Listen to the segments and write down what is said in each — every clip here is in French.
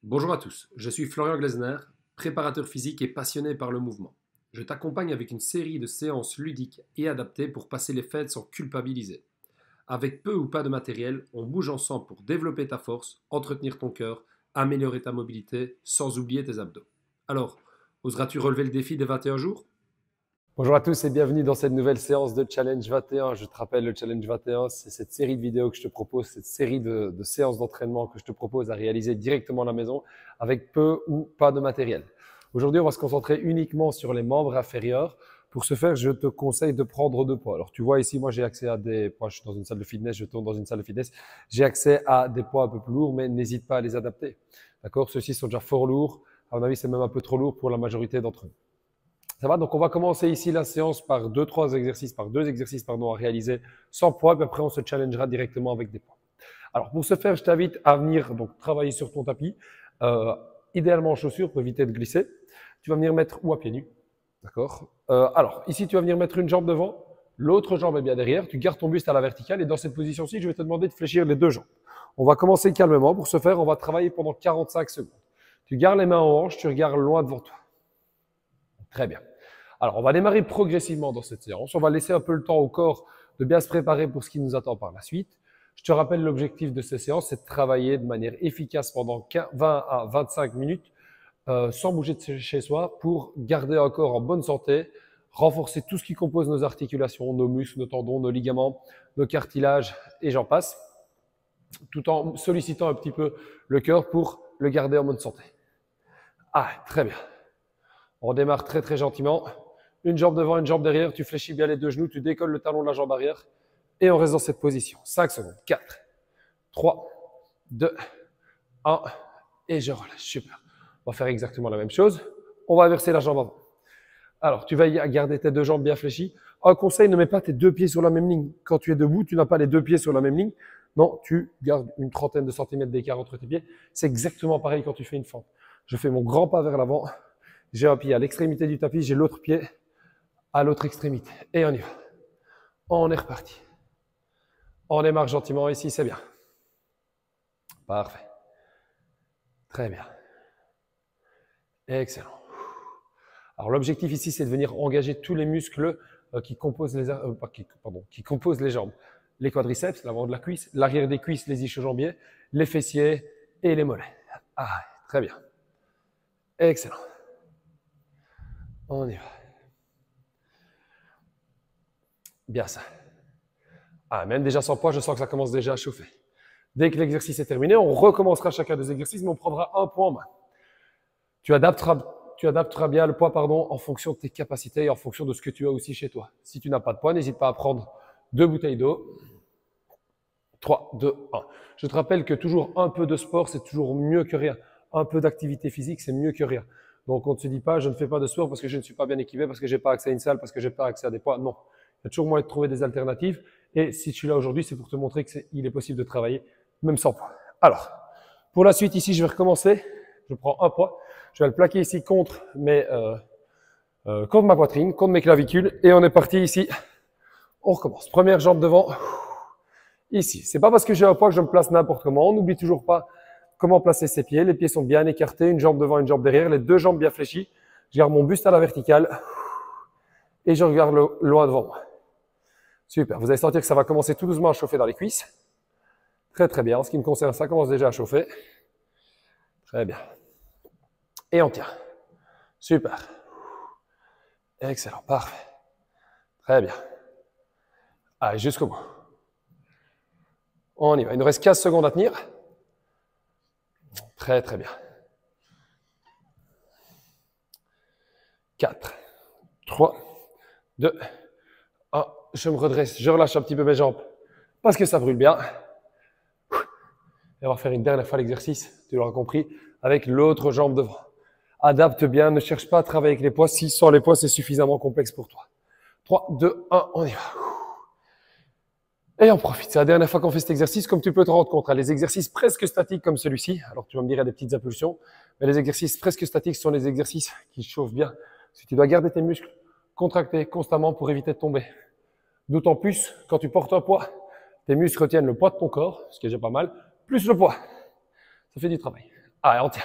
Bonjour à tous, je suis Florian Glesner, préparateur physique et passionné par le mouvement. Je t'accompagne avec une série de séances ludiques et adaptées pour passer les fêtes sans culpabiliser. Avec peu ou pas de matériel, on bouge ensemble pour développer ta force, entretenir ton cœur, améliorer ta mobilité, sans oublier tes abdos. Alors, oseras-tu relever le défi des 21 jours? Bonjour à tous et bienvenue dans cette nouvelle séance de Challenge 21. Je te rappelle, le Challenge 21, c'est cette série de vidéos que je te propose, cette série de séances d'entraînement que je te propose à réaliser directement à la maison avec peu ou pas de matériel. Aujourd'hui, on va se concentrer uniquement sur les membres inférieurs. Pour ce faire, je te conseille de prendre deux poids. Alors, tu vois ici, moi, j'ai accès à des poids. Je suis dans une salle de fitness, je tourne dans une salle de fitness. J'ai accès à des poids un peu plus lourds, mais n'hésite pas à les adapter. D'accord? Ceux-ci sont déjà fort lourds. À mon avis, c'est même un peu trop lourd pour la majorité d'entre eux. Ça va? Donc, on va commencer ici la séance par deux exercices à réaliser sans poids, puis après, on se challengera directement avec des poids. Alors, pour ce faire, je t'invite à venir donc travailler sur ton tapis, idéalement en chaussures pour éviter de glisser. Tu vas venir mettre ou à pieds nus, d'accord? Alors, ici, tu vas venir mettre une jambe devant, l'autre jambe est bien derrière, tu gardes ton buste à la verticale et dans cette position-ci, je vais te demander de fléchir les deux jambes. On va commencer calmement. Pour ce faire, on va travailler pendant 45 secondes. Tu gardes les mains en hanche, tu regardes loin devant toi. Très bien. Alors, on va démarrer progressivement dans cette séance. On va laisser un peu le temps au corps de bien se préparer pour ce qui nous attend par la suite. Je te rappelle, l'objectif de ces séances, c'est de travailler de manière efficace pendant 20 à 25 minutes sans bouger de chez soi pour garder un corps en bonne santé, renforcer tout ce qui compose nos articulations, nos muscles, nos tendons, nos ligaments, nos cartilages et j'en passe, tout en sollicitant un petit peu le cœur pour le garder en bonne santé. Ah, très bien. On démarre très très gentiment. Une jambe devant, une jambe derrière. Tu fléchis bien les deux genoux, tu décolles le talon de la jambe arrière. Et on reste dans cette position. 5 secondes. 4, 3, 2, 1. Et je relâche. Super. On va faire exactement la même chose. On va inverser la jambe avant. Alors, tu vas garder tes deux jambes bien fléchies. Un conseil, ne mets pas tes deux pieds sur la même ligne. Quand tu es debout, tu n'as pas les deux pieds sur la même ligne. Non, tu gardes une trentaine de centimètres d'écart entre tes pieds. C'est exactement pareil quand tu fais une fente. Je fais mon grand pas vers l'avant. J'ai un pied à l'extrémité du tapis, j'ai l'autre pied à l'autre extrémité. Et on y va. On est reparti. On démarre gentiment ici, c'est bien. Parfait. Très bien. Excellent. Alors l'objectif ici, c'est de venir engager tous les muscles qui composent les jambes. Les quadriceps, l'avant de la cuisse, l'arrière des cuisses, les ischio-jambiers, les fessiers et les mollets. Ah, très bien. Excellent. On y va. Bien ça. Ah, même déjà sans poids, je sens que ça commence déjà à chauffer. Dès que l'exercice est terminé, on recommencera chacun des exercices, mais on prendra un poids en main. Tu adapteras bien le poids en fonction de tes capacités et en fonction de ce que tu as aussi chez toi. Si tu n'as pas de poids, n'hésite pas à prendre 2 bouteilles d'eau. 3, 2, 1. Je te rappelle que toujours un peu de sport, c'est toujours mieux que rien. Un peu d'activité physique, c'est mieux que rien. Donc, on ne se dit pas, je ne fais pas de sport parce que je ne suis pas bien équipé, parce que j'ai pas accès à une salle, parce que j'ai pas accès à des poids. Non. Il y a toujours moyen de trouver des alternatives. Et si tu es là aujourd'hui, c'est pour te montrer qu'il est possible de travailler, même sans poids. Alors, pour la suite, ici, je vais recommencer. Je prends un poids. Je vais le plaquer ici contre ma poitrine, contre mes clavicules. Et on est parti ici. On recommence. Première jambe devant. Ici. C'est pas parce que j'ai un poids que je me place n'importe comment. On n'oublie toujours pas comment placer ses pieds. Les pieds sont bien écartés. Une jambe devant, une jambe derrière. Les deux jambes bien fléchies. Je garde mon buste à la verticale. Et je regarde loin devant moi. Super. Vous allez sentir que ça va commencer tout doucement à chauffer dans les cuisses. Très, très bien. En ce qui me concerne, ça commence déjà à chauffer. Très bien. Et on tient. Super. Excellent. Parfait. Très bien. Allez, jusqu'au bout. On y va. Il nous reste 15 secondes à tenir. Très, très bien. 4, 3, 2, 1. Je me redresse. Je relâche un petit peu mes jambes parce que ça brûle bien. Et on va faire une dernière fois l'exercice, tu l'auras compris, avec l'autre jambe devant. Adapte bien, ne cherche pas à travailler avec les poids. Si sans les poids, c'est suffisamment complexe pour toi. 3, 2, 1, on y va. Et on profite. C'est la dernière fois qu'on fait cet exercice. Comme tu peux te rendre compte, les exercices presque statiques comme celui-ci, alors tu vas me dire il y a des petites impulsions, mais les exercices presque statiques sont les exercices qui chauffent bien. Parce que tu dois garder tes muscles contractés constamment pour éviter de tomber. D'autant plus, quand tu portes un poids, tes muscles retiennent le poids de ton corps, ce qui est déjà pas mal, plus le poids. Ça fait du travail. Allez, on tient.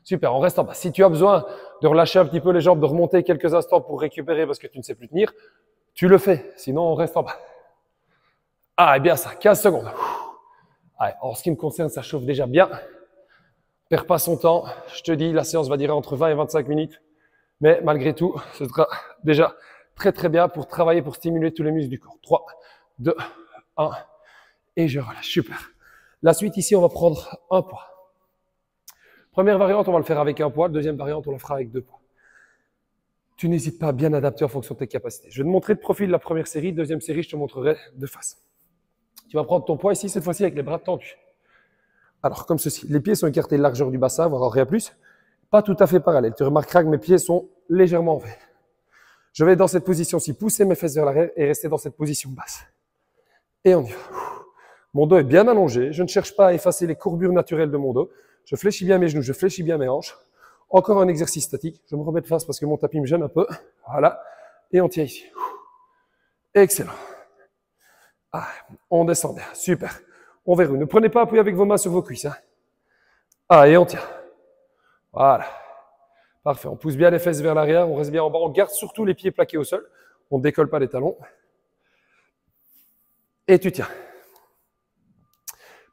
Super, on reste en bas. Si tu as besoin de relâcher un petit peu les jambes, de remonter quelques instants pour récupérer parce que tu ne sais plus tenir, tu le fais. Sinon, on reste en bas. Allez, bien ça, 15 secondes. Allez, en ce qui me concerne, ça chauffe déjà bien. Perds pas son temps. Je te dis, la séance va durer entre 20 et 25 minutes. Mais malgré tout, ce sera déjà très très bien pour travailler, pour stimuler tous les muscles du corps. 3, 2, 1. Et je relâche. Super. La suite ici, on va prendre un poids. Première variante, on va le faire avec un poids. Deuxième variante, on le fera avec 2 poids. Tu n'hésites pas à bien adapter en fonction de tes capacités. Je vais te montrer de profil la première série. Deuxième série, je te montrerai de face. Tu vas prendre ton poids ici, cette fois-ci avec les bras tendus. Alors, comme ceci. Les pieds sont écartés largeur du bassin, voire en rien plus. Pas tout à fait parallèle. Tu remarqueras que mes pieds sont légèrement en V. Je vais dans cette position-ci pousser mes fesses vers l'arrière et rester dans cette position basse. Et on y va. Mon dos est bien allongé. Je ne cherche pas à effacer les courbures naturelles de mon dos. Je fléchis bien mes genoux, je fléchis bien mes hanches. Encore un exercice statique. Je me remets de face parce que mon tapis me gêne un peu. Voilà. Et on tient ici. Excellent. Ah, on descend bien. Super. On verrouille. Ne prenez pas appui avec vos mains sur vos cuisses. Hein. Ah, et on tient. Voilà. Parfait. On pousse bien les fesses vers l'arrière. On reste bien en bas. On garde surtout les pieds plaqués au sol. On ne décolle pas les talons. Et tu tiens.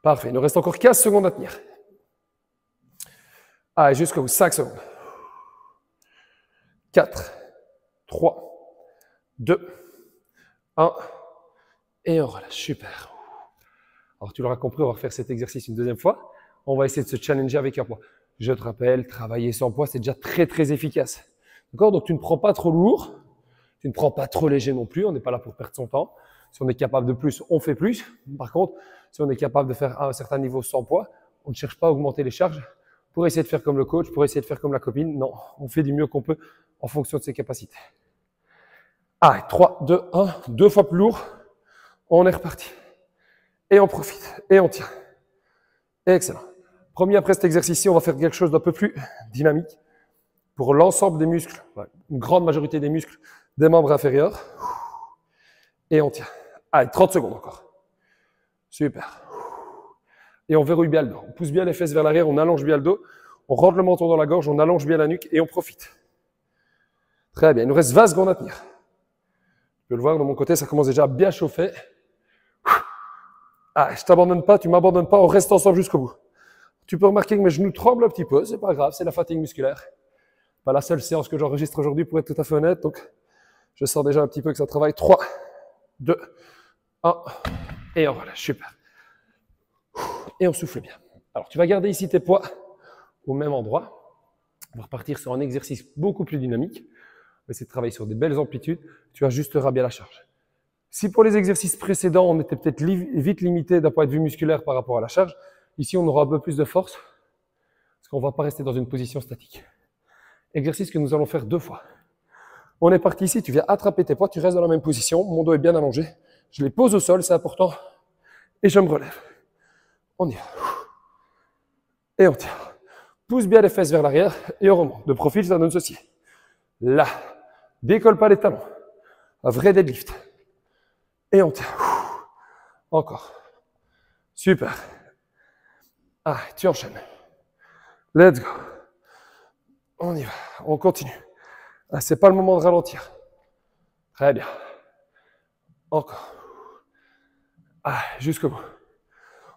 Parfait. Il nous reste encore 15 secondes à tenir. Allez, jusqu'au bout. 5 secondes. 4, 3, 2, 1. Et on relâche. Super. Alors, tu l'auras compris, on va refaire cet exercice une deuxième fois. On va essayer de se challenger avec un poids. Je te rappelle, travailler sans poids, c'est déjà très, très efficace. D'accord? Donc, tu ne prends pas trop lourd. Tu ne prends pas trop léger non plus. On n'est pas là pour perdre son temps. Si on est capable de plus, on fait plus. Par contre, si on est capable de faire à un certain niveau sans poids, on ne cherche pas à augmenter les charges pour essayer de faire comme le coach, pour essayer de faire comme la copine. Non, on fait du mieux qu'on peut en fonction de ses capacités. Allez, 3, 2, 1. 2 fois plus lourd. On est reparti. Et on profite. Et on tient. Excellent. Premier après cet exercice-ci, on va faire quelque chose d'un peu plus dynamique pour l'ensemble des muscles, une grande majorité des muscles des membres inférieurs. Et on tient. Allez, 30 secondes encore. Super. Et on verrouille bien le dos. On pousse bien les fesses vers l'arrière, on allonge bien le dos. On rentre le menton dans la gorge, on allonge bien la nuque et on profite. Très bien. Il nous reste 20 secondes à tenir. Tu peux le voir de mon côté, ça commence déjà à bien chauffer. Ah, je t'abandonne pas, tu m'abandonnes pas, on reste ensemble jusqu'au bout. Tu peux remarquer que mes genoux tremblent un petit peu, c'est pas grave, c'est la fatigue musculaire. Pas la seule séance que j'enregistre aujourd'hui pour être tout à fait honnête, donc je sens déjà un petit peu que ça travaille. 3, 2, 1, et on relâche, super. Et on souffle bien. Alors, tu vas garder ici tes poids au même endroit. On va repartir sur un exercice beaucoup plus dynamique. On va essayer de travailler sur des belles amplitudes. Tu ajusteras bien la charge. Si pour les exercices précédents, on était peut-être vite limité d'un point de vue musculaire par rapport à la charge, ici, on aura un peu plus de force parce qu'on ne va pas rester dans une position statique. Exercice que nous allons faire 2 fois. On est parti ici, tu viens attraper tes poids, tu restes dans la même position, mon dos est bien allongé, je les pose au sol, c'est important, et je me relève. On y va. Et on tire. Pousse bien les fesses vers l'arrière et on remonte. De profil, ça donne ceci. Là. Décolle pas les talons. Un vrai deadlift. Et on tire. Encore. Super. Ah, tu enchaînes. Let's go. On y va. On continue. Ah, c'est pas le moment de ralentir. Très bien. Encore. Ah, jusqu'au bout.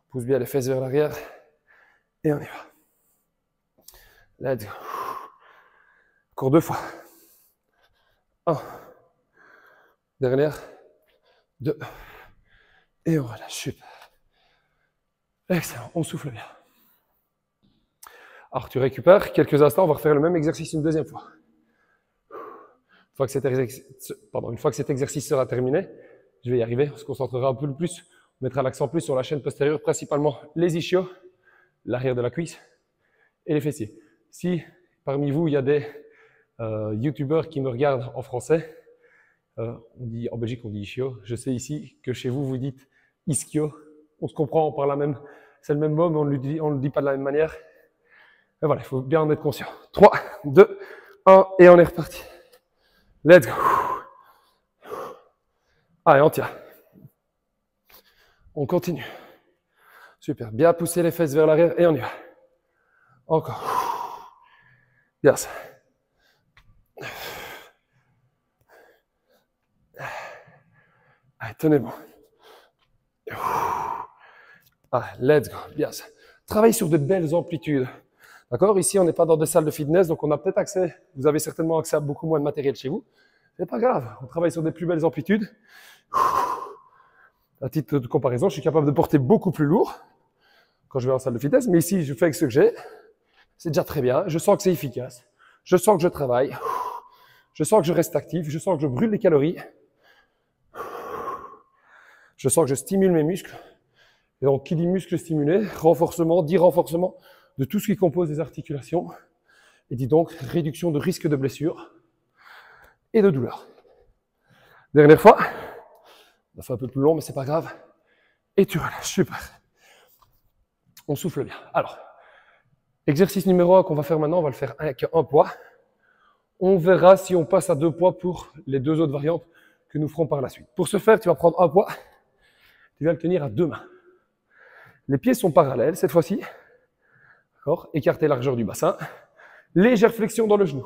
Pousse bien les fesses vers l'arrière. Et on y va. Let's go. Encore 2 fois. 1. Dernière. 2. Et on relâche. Super. Excellent. On souffle bien. Alors, tu récupères quelques instants. On va refaire le même exercice une deuxième fois. Une fois que cet exercice sera terminé, je vais y arriver. On se concentrera un peu plus. On mettra l'accent plus sur la chaîne postérieure, principalement les ischios, l'arrière de la cuisse et les fessiers. Si parmi vous, il y a des youtubeurs qui me regardent en français, en Belgique, on dit ischio. Je sais ici que chez vous, vous dites ischio. On se comprend par la même, c'est le même mot, mais on ne le dit pas de la même manière. Et voilà, il faut bien en être conscient. 3, 2, 1, et on est reparti. Let's go. Allez, on tient. On continue. Super. Bien pousser les fesses vers l'arrière et on y va. Encore. Bien ça. Allez, tenez bon. Allez, let's go. Bien ça. Travaille sur de belles amplitudes. D'accord? Ici, on n'est pas dans des salles de fitness, donc on a peut-être accès, vous avez certainement accès à beaucoup moins de matériel chez vous. C'est pas grave. On travaille sur des plus belles amplitudes. À titre de comparaison, je suis capable de porter beaucoup plus lourd quand je vais en salle de fitness, mais ici, je fais avec ce que j'ai. C'est déjà très bien. Je sens que c'est efficace. Je sens que je travaille. Je sens que je reste actif. Je sens que je brûle des calories. Je sens que je stimule mes muscles. Et donc, qui dit muscles stimulés, renforcement, dit renforcement de tout ce qui compose les articulations. Et dit donc réduction de risque de blessure et de douleur. Dernière fois. On a fait un peu plus long, mais c'est pas grave. Et tu relâches. Super. On souffle bien. Alors, exercice numéro 1 qu'on va faire maintenant, on va le faire avec un poids. On verra si on passe à 2 poids pour les 2 autres variantes que nous ferons par la suite. Pour ce faire, tu vas prendre un poids. Tu vas le tenir à 2 mains. Les pieds sont parallèles cette fois-ci. D'accord? Écarter largeur du bassin. Légère flexion dans le genou.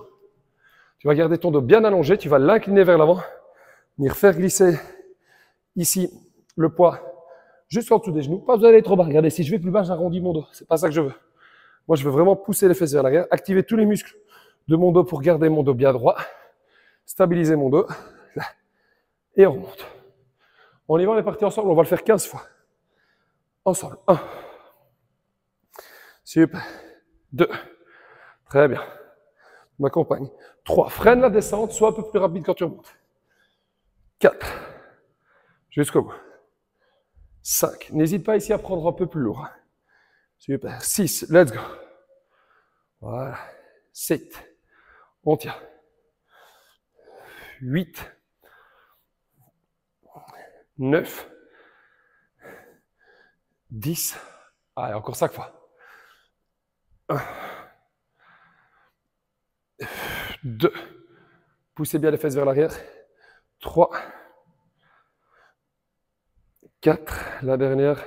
Tu vas garder ton dos bien allongé. Tu vas l'incliner vers l'avant. Venir faire glisser ici le poids juste en dessous des genoux. Pas besoin d'aller trop bas. Regardez, si je vais plus bas, j'arrondis mon dos. C'est pas ça que je veux. Moi, je veux vraiment pousser les fesses vers l'arrière, activer tous les muscles de mon dos pour garder mon dos bien droit, stabiliser mon dos, là, et on remonte. On y va, on est parti ensemble, on va le faire 15 fois. Ensemble. 1. Super. 2. Très bien. Tu m'accompagnes. 3. Freine la descente, sois un peu plus rapide quand tu remontes. 4. Jusqu'au bout. 5. N'hésite pas ici à prendre un peu plus lourd. Super. 6. Let's go. Voilà. 7. On tient. 8. 9. 10. Allez, encore 5 fois. 1. 2. Poussez bien les fesses vers l'arrière. 3. 4. La dernière.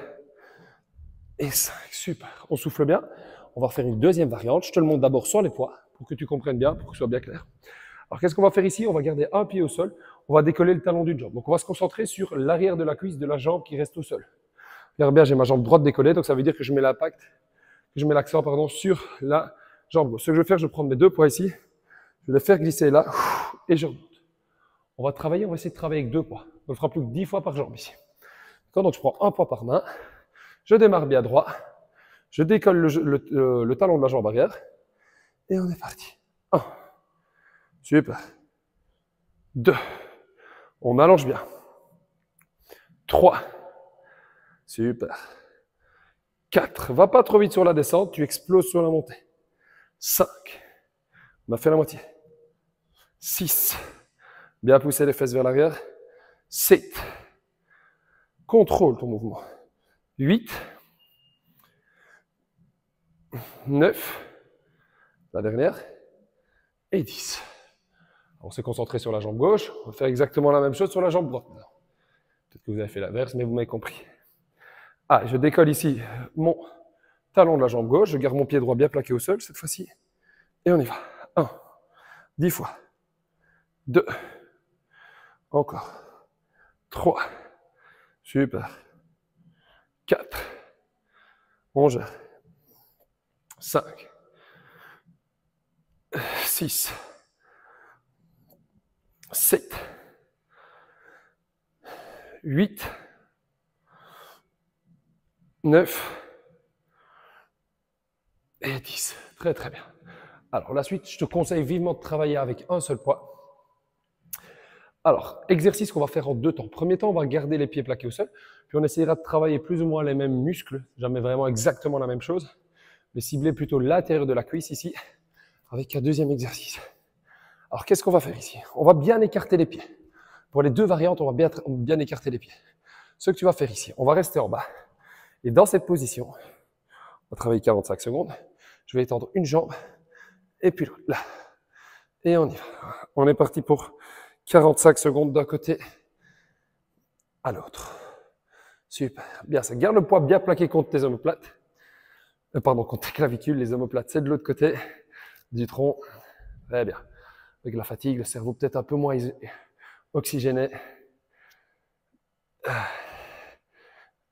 Et 5. Super. On souffle bien. On va refaire une deuxième variante. Je te le montre d'abord sans les poids pour que tu comprennes bien, pour que ce soit bien clair. Alors, qu'est-ce qu'on va faire ici? On va garder un pied au sol. On va décoller le talon d'une jambe. Donc, on va se concentrer sur l'arrière de la cuisse de la jambe qui reste au sol. Regarde bien, j'ai ma jambe droite décollée. Donc, ça veut dire que je mets l'accent, sur la jambe gauche. Ce que je vais faire, je vais prendre mes 2 poids ici. Je vais les faire glisser là. Et je remonte. On va essayer de travailler avec 2 poids. On le fera plus que 10 fois par jambe ici. D'accord? Donc, je prends un poids par main. Je démarre bien droit. Je décolle le talon de la jambe arrière. Et on est parti. 1. Super. 2. On allonge bien. 3. Super. 4. Va pas trop vite sur la descente, tu exploses sur la montée. 5. On a fait la moitié. 6. Bien pousser les fesses vers l'arrière. 7. Contrôle ton mouvement. 8. 9. La dernière. Et 10. On s'est concentré sur la jambe gauche. On va faire exactement la même chose sur la jambe droite. Peut-être que vous avez fait l'inverse, mais vous m'avez compris. Ah, je décolle ici mon talon de la jambe gauche. Je garde mon pied droit bien plaqué au sol cette fois-ci. Et on y va. 1. 10 fois. 2. Encore. 3. Super. 4. On gère. 5. 6. 7. 8. 9. Et 10. Très très bien. Alors la suite, je te conseille vivement de travailler avec un seul poids. Alors, exercice qu'on va faire en 2 temps. Premier temps, on va garder les pieds plaqués au sol. Puis on essaiera de travailler plus ou moins les mêmes muscles. Jamais vraiment exactement la même chose. Mais cibler plutôt l'intérieur de la cuisse ici. Avec un deuxième exercice. Alors, qu'est-ce qu'on va faire ici? On va bien écarter les pieds. Pour les 2 variantes, on va bien écarter les pieds. Ce que tu vas faire ici, on va rester en bas. Et dans cette position, on va travailler 45 secondes. Je vais étendre une jambe et puis l'autre, là. Et on y va. On est parti pour 45 secondes d'un côté à l'autre. Super. Bien, ça garde le poids bien plaqué contre tes omoplates. Pardon, contre tes clavicules, les omoplates, c'est de l'autre côté du tronc. Très bien. Avec la fatigue, le cerveau peut-être un peu moins oxygéné.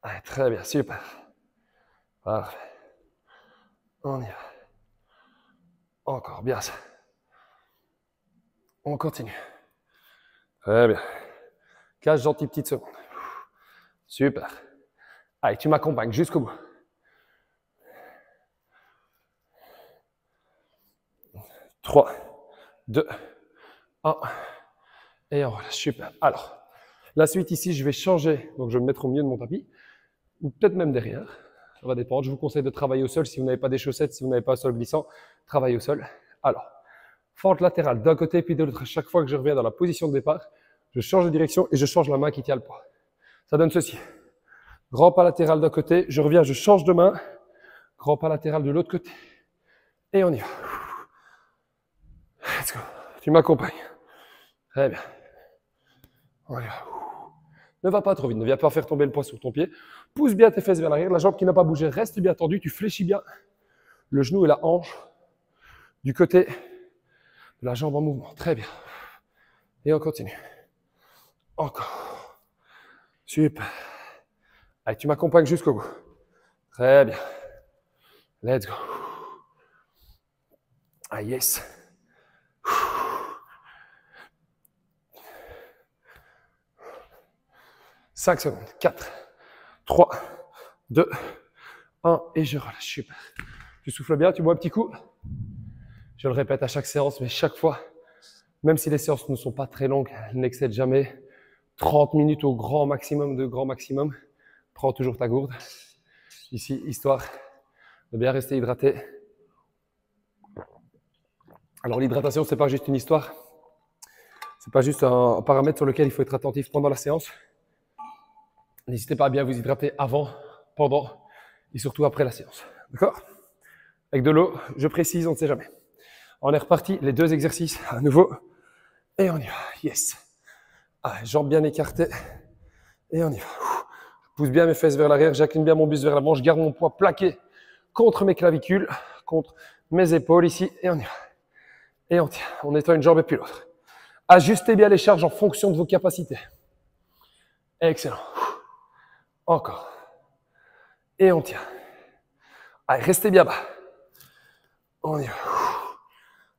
Allez, très bien, super. Parfait. On y va. Encore, bien ça. On continue. Très bien. 15 gentilles petites secondes. Super. Allez, tu m'accompagnes jusqu'au bout. 3, 2, 1. Et on relâche. Super. Alors, la suite ici, je vais changer. Donc, je vais me mettre au milieu de mon tapis. Ou peut-être même derrière. Ça va dépendre. Je vous conseille de travailler au sol. Si vous n'avez pas des chaussettes, si vous n'avez pas un sol glissant, travaillez au sol. Alors, fente latérale d'un côté puis de l'autre. À chaque fois que je reviens dans la position de départ, je change de direction et je change la main qui tient le poids. Ça donne ceci. Grand pas latéral d'un côté, je reviens, je change de main. Grand pas latéral de l'autre côté. Et on y va. Let's go. Tu m'accompagnes. Très bien. On y va. Ne va pas trop vite, ne viens pas faire tomber le poids sur ton pied. Pousse bien tes fesses vers l'arrière. La jambe qui n'a pas bougé reste bien tendue. Tu fléchis bien le genou et la hanche du côté de la jambe en mouvement. Très bien. Et on continue. Encore. Super. Allez, tu m'accompagnes jusqu'au bout. Très bien. Let's go. Ah, yes. 5 secondes. 4, 3, 2, 1. Et je relâche. Super. Tu souffles bien, tu bois un petit coup. Je le répète à chaque séance, mais chaque fois, même si les séances ne sont pas très longues, elles n'excèdent jamais 30 minutes au grand maximum de grand maximum. Prends toujours ta gourde. Ici, histoire de bien rester hydraté. Alors l'hydratation, c'est pas juste une histoire. C'est pas juste un paramètre sur lequel il faut être attentif pendant la séance. N'hésitez pas à bien vous hydrater avant, pendant et surtout après la séance. D'accord? Avec de l'eau, je précise, on ne sait jamais. On est reparti, les 2 exercices à nouveau. Et on y va. Yes. Ah, jambes bien écartées. Et on y va. Je pousse bien mes fesses vers l'arrière, j'incline bien mon buste vers l'avant, je garde mon poids plaqué contre mes clavicules, contre mes épaules ici. Et on y va. Et on tient. On étend une jambe et puis l'autre. Ajustez bien les charges en fonction de vos capacités. Excellent. Encore. Et on tient. Allez, restez bien bas. On y va.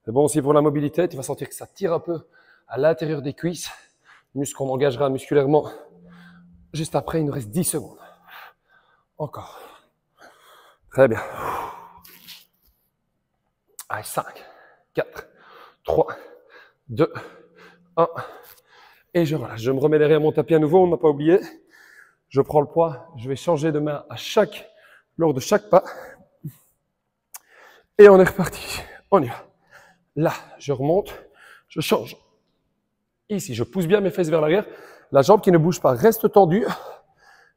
C'est bon aussi pour la mobilité. Tu vas sentir que ça tire un peu à l'intérieur des cuisses. Muscle qu'on engagera musculairement. Juste après, il nous reste 10 secondes. Encore. Très bien. Allez, 5, 4, 3, 2, 1. Et je relâche. Je me remets derrière mon tapis à nouveau, on n'a pas oublié. Je prends le poids, je vais changer de main lors de chaque pas. Et on est reparti. On y va. Là, je remonte, je change. Ici, je pousse bien mes fesses vers l'arrière. La jambe qui ne bouge pas reste tendue.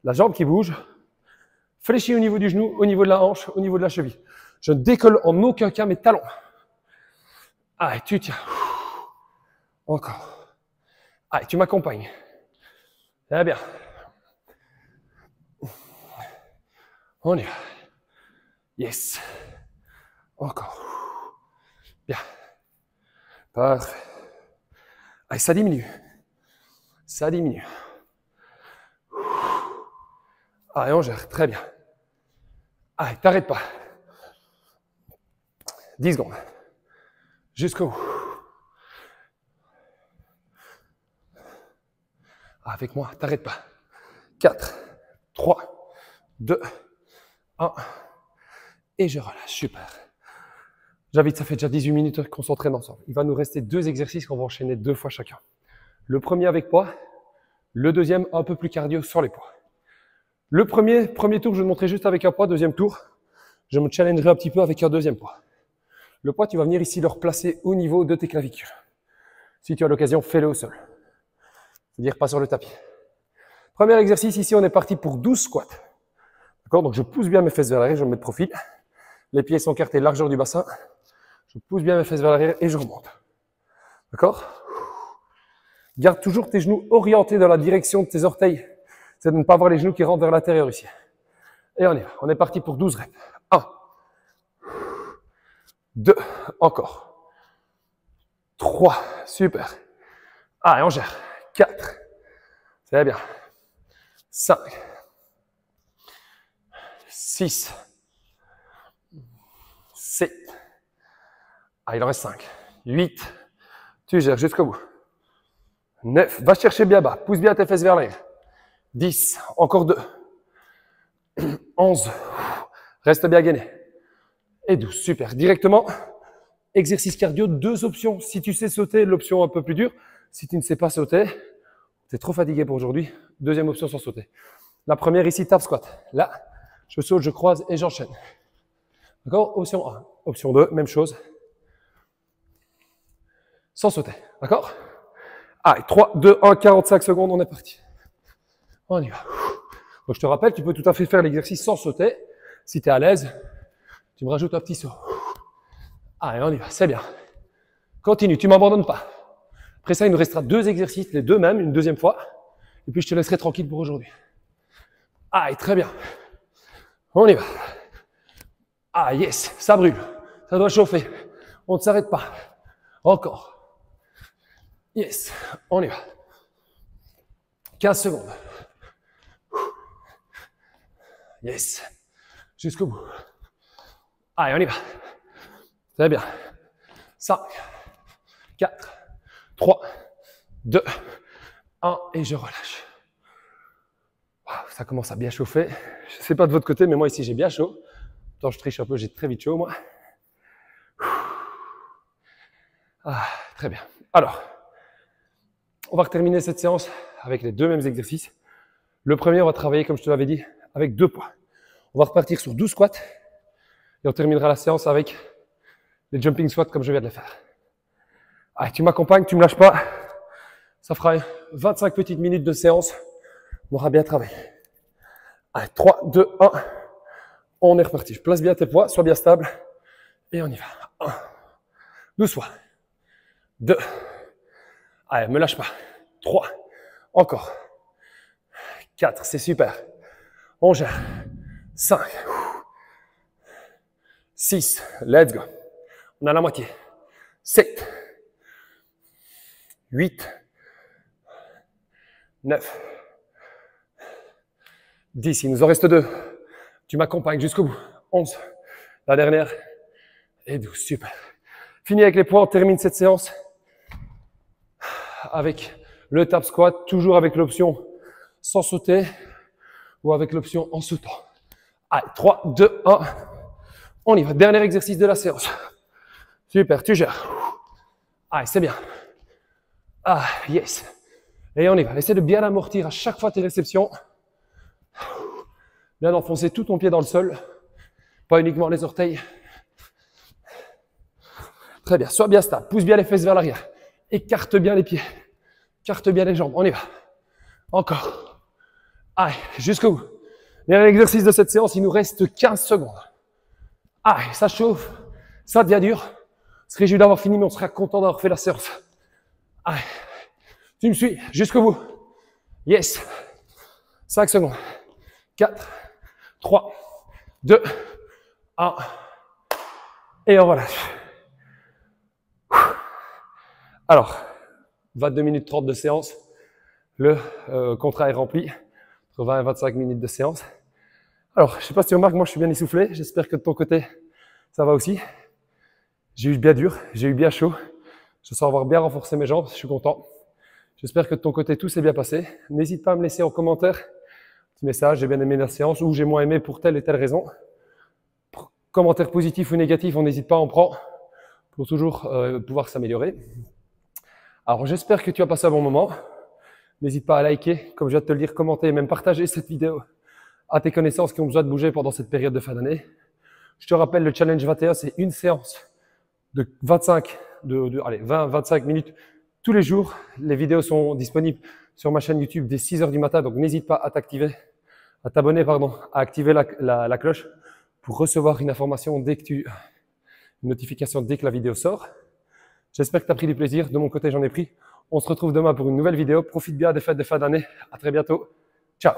La jambe qui bouge fléchit au niveau du genou, au niveau de la hanche, au niveau de la cheville. Je ne décolle en aucun cas mes talons. Allez, tu tiens. Encore. Allez, tu m'accompagnes. Très bien. On y va. Yes. Encore. Bien. Parfait. Allez, ça diminue. Ça diminue. Allez, on gère. Très bien. Allez, t'arrêtes pas. 10 secondes. Jusqu'au bout. Avec moi, t'arrêtes pas. 4, 3, 2, 1. Et je relâche. Super. J'invite, ça fait déjà 18 minutes qu'on s'entraîne ensemble. Il va nous rester 2 exercices qu'on va enchaîner 2 fois chacun. Le premier avec poids, le deuxième un peu plus cardio sur les poids. Le premier tour, je vais montrer juste avec un poids. Deuxième tour, je me challengerai un petit peu avec un deuxième poids. Le poids, tu vas venir ici le replacer au niveau de tes clavicules. Si tu as l'occasion, fais-le au sol. C'est-à-dire pas sur le tapis. Premier exercice, ici, on est parti pour 12 squats. D'accord? Donc, je pousse bien mes fesses vers l'arrière, je me mets de profil. Les pieds sont écartés, largeur du bassin. Je pousse bien mes fesses vers l'arrière et je remonte. D'accord? Garde toujours tes genoux orientés dans la direction de tes orteils. C'est de ne pas avoir les genoux qui rentrent vers l'intérieur ici. Et on y va. On est parti pour 12 reps. 1, 2, encore. 3, super. Allez, on gère. 4, c'est bien. 5, 6, 7. Ah, il en reste 5. 8. Tu gères jusqu'au bout. 9. Va chercher bien bas. Pousse bien tes fesses vers l'arrière. 10. Encore 2. 11. Reste bien gainé. Et 12. Super. Directement, exercice cardio, 2 options. Si tu sais sauter, l'option un peu plus dure. Si tu ne sais pas sauter, tu es trop fatigué pour aujourd'hui. Deuxième option sans sauter. La première ici, tap squat. Là, je saute, je croise et j'enchaîne. D'accord? Option 1. Option 2, même chose. Sans sauter. D'accord? Allez, 3, 2, 1, 45 secondes, on est parti. On y va. Donc, je te rappelle, tu peux tout à fait faire l'exercice sans sauter. Si tu es à l'aise, tu me rajoutes un petit saut. Allez, on y va, c'est bien. Continue, tu ne m'abandonnes pas. Après ça, il nous restera 2 exercices, les 2 mêmes, une deuxième fois. Et puis, je te laisserai tranquille pour aujourd'hui. Allez, très bien. On y va. Ah, yes, ça brûle. Ça doit chauffer. On ne s'arrête pas. Encore. Yes, on y va. 15 secondes. Yes. Jusqu'au bout. Allez, on y va. Très bien. 5, 4, 3, 2, 1 et je relâche. Ça commence à bien chauffer. Je ne sais pas de votre côté, mais moi ici j'ai bien chaud. Attends, je triche un peu, j'ai très vite chaud moi. Ah, très bien. Alors, on va terminer cette séance avec les 2 mêmes exercices. Le premier, on va travailler, comme je te l'avais dit, avec 2 poids. On va repartir sur 12 squats et on terminera la séance avec les jumping squats comme je viens de les faire. Allez, tu m'accompagnes, tu ne me lâches pas. Ça fera 25 petites minutes de séance. On aura bien travaillé. Allez, 3, 2, 1. On est reparti. Je place bien tes poids, sois bien stable. Et on y va. 1. 12 fois. 2. Allez, me lâche pas. 3. Encore. 4. C'est super. On gère. 5. 6. Let's go. On a la moitié. 7. 8. 9. 10. Il nous en reste 2. Tu m'accompagnes jusqu'au bout. 11. La dernière. Et 12. Super. Fini avec les poids. On termine cette séance avec le tap squat, toujours avec l'option sans sauter ou avec l'option en sautant. Allez, 3, 2, 1. On y va. Dernier exercice de la séance. Super, tu gères. Allez, c'est bien. Ah, yes. Et on y va. Essaie de bien amortir à chaque fois tes réceptions. Bien enfoncer tout ton pied dans le sol. Pas uniquement les orteils. Très bien. Sois bien stable. Pousse bien les fesses vers l'arrière. Écarte bien les pieds. Écarte bien les jambes. On y va. Encore. Allez, jusqu'au bout. Dernier exercice de cette séance, il nous reste 15 secondes. Allez, ça chauffe. Ça devient dur. On se réjouit d'avoir fini, mais on sera content d'avoir fait la séance. Allez. Tu me suis jusqu'au bout. Yes. 5 secondes. 4, 3, 2, 1. Et on relâche. Alors, 22 minutes 30 de séance. Le contrat est rempli. Entre 20 et 25 minutes de séance. Alors, je ne sais pas si tu remarques, moi je suis bien essoufflé. J'espère que de ton côté, ça va aussi. J'ai eu bien dur, j'ai eu bien chaud. Je sens avoir bien renforcé mes jambes, je suis content. J'espère que de ton côté, tout s'est bien passé. N'hésite pas à me laisser en commentaire un petit message, j'ai bien aimé la séance ou j'ai moins aimé pour telle et telle raison. Commentaires positifs ou négatifs, on n'hésite pas, on prend pour toujours pouvoir s'améliorer. Alors, j'espère que tu as passé un bon moment. N'hésite pas à liker, comme je viens de te le dire, commenter et même partager cette vidéo à tes connaissances qui ont besoin de bouger pendant cette période de fin d'année. Je te rappelle, le challenge 21, c'est une séance de 20-25 minutes tous les jours. Les vidéos sont disponibles sur ma chaîne YouTube dès 6 heures du matin, donc n'hésite pas à t'abonner, à activer la cloche pour recevoir une information une notification dès que la vidéo sort. J'espère que tu as pris du plaisir. De mon côté, j'en ai pris. On se retrouve demain pour une nouvelle vidéo. Profite bien des fêtes de fin d'année. À très bientôt. Ciao.